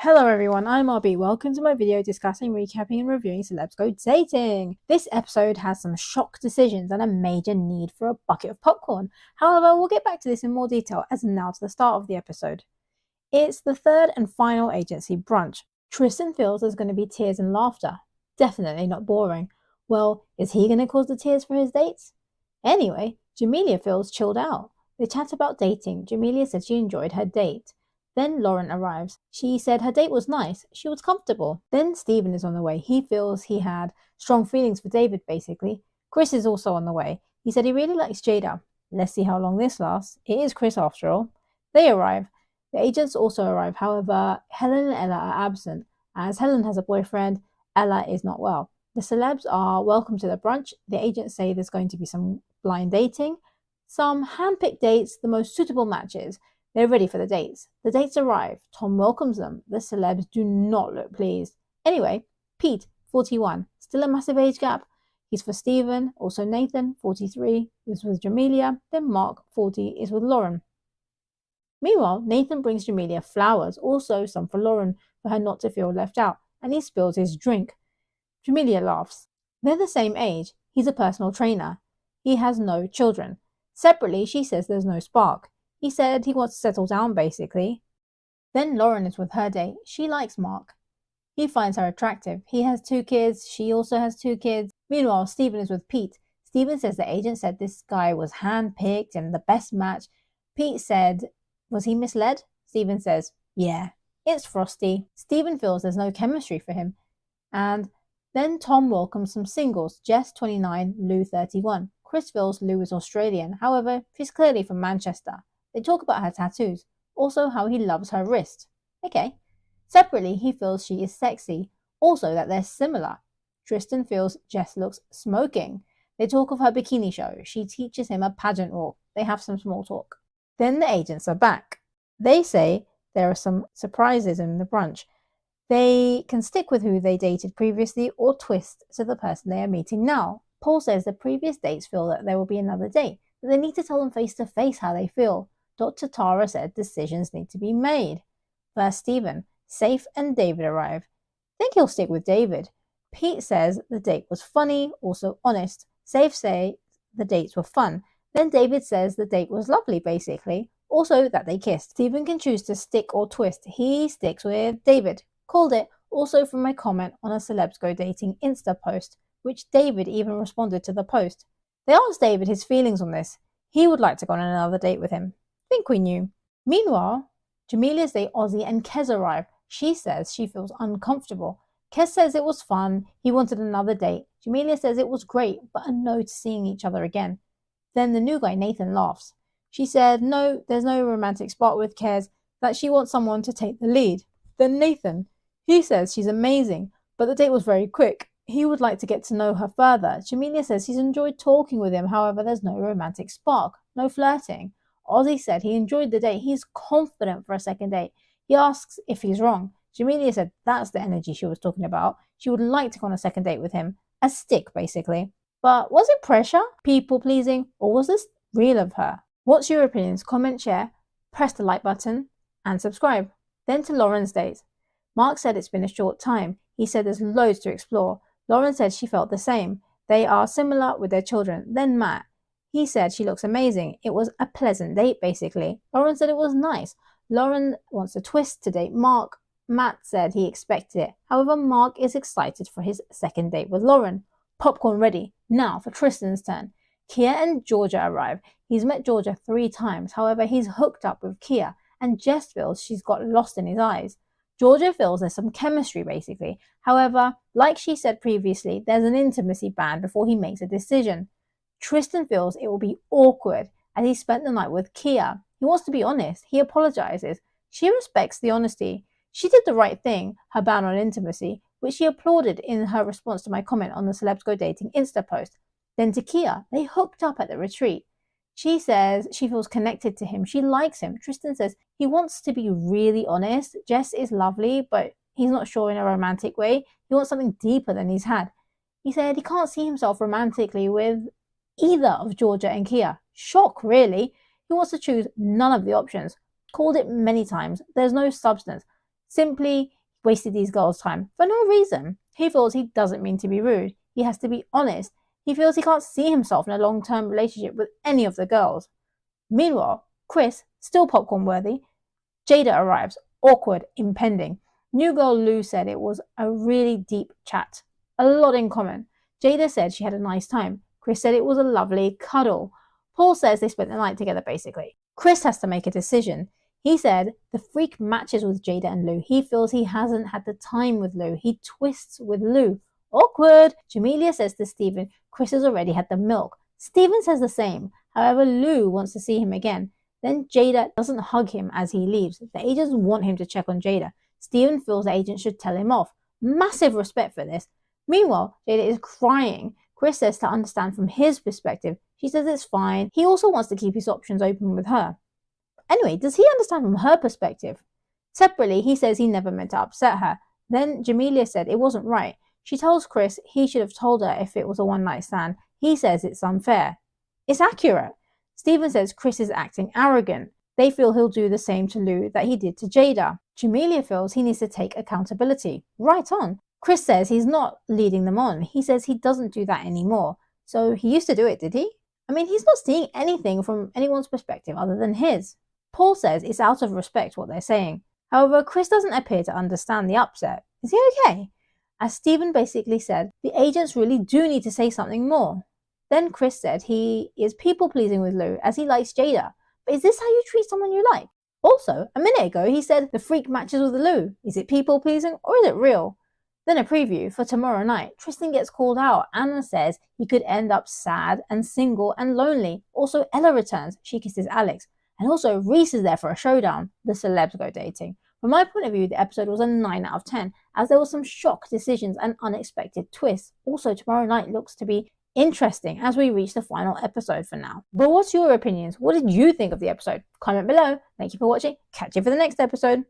Hello everyone, I'm RB. Welcome to my video discussing, recapping and reviewing Celebs Go Dating. This episode has some shock decisions and a major need for a bucket of popcorn. However, we'll get back to this in more detail as now to the start of the episode. It's the third and final agency brunch. Tristan feels there's going to be tears and laughter. Definitely not boring. Well, is he going to cause the tears for his dates? Anyway, Jamelia feels chilled out. They chat about dating. Jamelia said she enjoyed her date. Then Lauryn arrives. She said her date was nice. She was comfortable. Then Stephen is on the way. He feels he had strong feelings for David, basically. Chris is also on the way. He said he really likes Jada. Let's see how long this lasts. It is Chris after all. They arrive. The agents also arrive. However, Helen and Ella are absent. As Helen has a boyfriend, Ella is not well. The celebs are welcome to the brunch. The agents say there's going to be some blind dating, some hand-picked dates, the most suitable matches. They're ready for the dates. The dates arrive. Tom welcomes them. The celebs do not look pleased. Anyway, Pete, 41. Still a massive age gap. He's for Stephen. Also Nathan, 43, is with Jamelia. Then Mark, 40, is with Lauryn. Meanwhile, Nathan brings Jamelia flowers, also some for Lauryn, for her not to feel left out, and he spills his drink. Jamelia laughs. They're the same age. He's a personal trainer. He has no children. Separately, she says there's no spark. He said he wants to settle down, basically. Then Lauryn is with her date. She likes Mark. He finds her attractive. He has 2 kids. She also has 2 kids. Meanwhile, Stephen is with Pete. Stephen says the agent said this guy was hand-picked and the best match. Pete said, was he misled? Stephen says, yeah, it's Frosty. Stephen feels there's no chemistry for him. And then Tom welcomes some singles. Jess, 29, Lou, 31. Chris feels Lou is Australian. However, she's clearly from Manchester. They talk about her tattoos, also how he loves her wrist. Okay. Separately, he feels she is sexy, also that they're similar. Tristan feels Jess looks smoking. They talk of her bikini show. She teaches him a pageant walk. They have some small talk. Then the agents are back. They say there are some surprises in the brunch. They can stick with who they dated previously or twist to the person they are meeting now. Paul says the previous dates feel that there will be another date, but they need to tell them face to face how they feel. Dr. Tara said decisions need to be made. First, Stephen, Safe and David arrive. Think he'll stick with David. Pete says the date was funny, also honest. Safe say the dates were fun. Then David says the date was lovely, basically. Also that they kissed. Stephen can choose to stick or twist. He sticks with David. Called it, also from my comment on a Celebs Go Dating Insta post, which David even responded to the post. They asked David his feelings on this. He would like to go on another date with him. Think we knew. Meanwhile, Jamelia's date Ozzy and Kez arrive. She says she feels uncomfortable. Kez says it was fun. He wanted another date. Jamelia says it was great, but a no to seeing each other again. Then the new guy, Nathan, laughs. She said no, there's no romantic spot with Kez, that she wants someone to take the lead. Then Nathan, he says she's amazing, but the date was very quick. He would like to get to know her further. Jamelia says he's enjoyed talking with him, however, there's no romantic spark, no flirting. Ozzy said he enjoyed the date. He's confident for a second date. He asks if he's wrong. Jamelia said that's the energy she was talking about. She would like to go on a second date with him. A stick, basically. But was it pressure, people pleasing, or was this real of her? What's your opinions? Comment, share, press the like button, and subscribe. Then to Lauryn's date. Mark said it's been a short time. He said there's loads to explore. Lauryn said she felt the same. They are similar with their children. Then Matt. He said she looks amazing. It was a pleasant date, basically. Lauryn said it was nice. Lauryn wants a twist to date Mark. Matt said he expected it. However, Mark is excited for his second date with Lauryn. Popcorn ready. Now for Tristan's turn. Kia and Georgia arrive. He's met Georgia 3 times. However, he's hooked up with Kia, and Jess feels she's got lost in his eyes. Georgia feels there's some chemistry, basically. However, like she said previously, there's an intimacy ban before he makes a decision. Tristan feels it will be awkward as he spent the night with Kia. He wants to be honest. He apologizes. She respects the honesty. She did the right thing, her ban on intimacy, which she applauded in her response to my comment on the Celebs Go Dating Insta post. Then to Kia, they hooked up at the retreat. She says she feels connected to him. She likes him. Tristan says he wants to be really honest. Jess is lovely, but he's not sure in a romantic way. He wants something deeper than he's had. He said he can't see himself romantically with either of Georgia and Kia. Shock, really. He wants to choose none of the options. Called it many times. There's no substance. simply wasted these girls' time for no reason. He feels he doesn't mean to be rude. He has to be honest. He feels he can't see himself in a long-term relationship with any of the girls. Meanwhile, Chris, still popcorn worthy, Jada arrives, awkward, impending. New girl Lou said it was a really deep chat. A lot in common. Jada said she had a nice time. Chris said it was a lovely cuddle. Paul says they spent the night together basically. Chris has to make a decision. He said the freak matches with Jada and Lou. He feels he hasn't had the time with Lou. He twists with Lou. Awkward. Jamelia says to Stephen, Chris has already had the milk. Stephen says the same. However, Lou wants to see him again. Then Jada doesn't hug him as he leaves. The agents want him to check on Jada. Stephen feels the agent should tell him off. Massive respect for this. Meanwhile, Jada is crying. Chris says to understand from his perspective. She says it's fine. He also wants to keep his options open with her. Anyway, does he understand from her perspective? Separately, he says he never meant to upset her. Then Jamelia said it wasn't right. She tells Chris he should have told her if it was a one-night stand. He says it's unfair. It's accurate. Stephen says Chris is acting arrogant. They feel he'll do the same to Lou that he did to Jada. Jamelia feels he needs to take accountability. Right on. Chris says he's not leading them on. He says he doesn't do that anymore. So he used to do it, did he? I mean, he's not seeing anything from anyone's perspective other than his. Paul says it's out of respect what they're saying. However, Chris doesn't appear to understand the upset. Is he okay? As Stephen basically said, the agents really do need to say something more. Then Chris said he is people-pleasing with Lou as he likes Jada. But is this how you treat someone you like? Also, a minute ago he said the freak matches with Lou. Is it people-pleasing or is it real? Then a preview for tomorrow night. Tristan gets called out. Anna says he could end up sad and single and lonely. Also, Ella returns. She kisses Alex. And also, Reese is there for a showdown. The celebs go dating. From my point of view, the episode was a 9 out of 10, as there were some shock decisions and unexpected twists. Also, tomorrow night looks to be interesting as we reach the final episode for now. But what's your opinions? What did you think of the episode? Comment below. Thank you for watching. Catch you for the next episode.